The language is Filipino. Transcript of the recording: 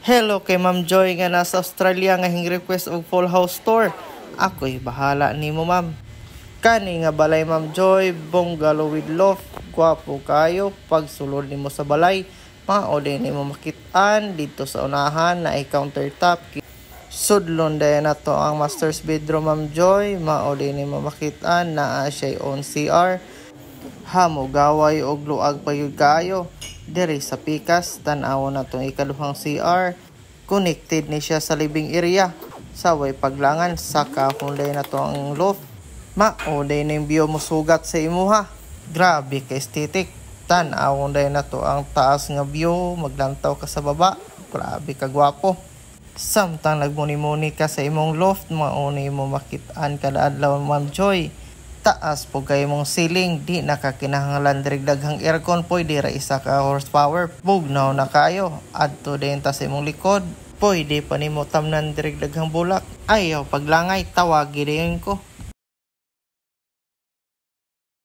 Hello kay Ma'am Joy nga nasa Australia nga hing request og full house tour. Ako'y bahala nimo ma'am. Kani nga balay Ma'am Joy, bungalow with loft, gwapo kayo pagsulod nimo sa balay. Maode nimo makit-an dito sa unahan na ay countertop. Sudlon dayon na to ang master's bedroom Ma'am Joy, maode nimo makit-an naa siya own CR. Hamo gaway og luag payud kayo. Diri sa pikas tan-awon na tong ikaduhang CR. Connected ni siya sa living area. Saway paglangan sa kahunday na to ang loft. Maoday na yung view mo sugat sa imuha. Grabe ka aesthetic. Tan-awon day na to ang taas nga view. Maglantaw ka sa baba. Grabe ka gwapo. Samtang nagmuni-muni ka sa imong loft, mauni mo makitaan kada adlaw Ma'am Joy. Taas po kayo mong ceiling, di nakakinahanglan dirig daghang aircon, pwede ra isa ka horsepower, bugnaw na kayo, adto din ta sa imong likod, pwede pa nimo tamnan dirig daghang bulak. Ayaw paglangay, tawagi din ko.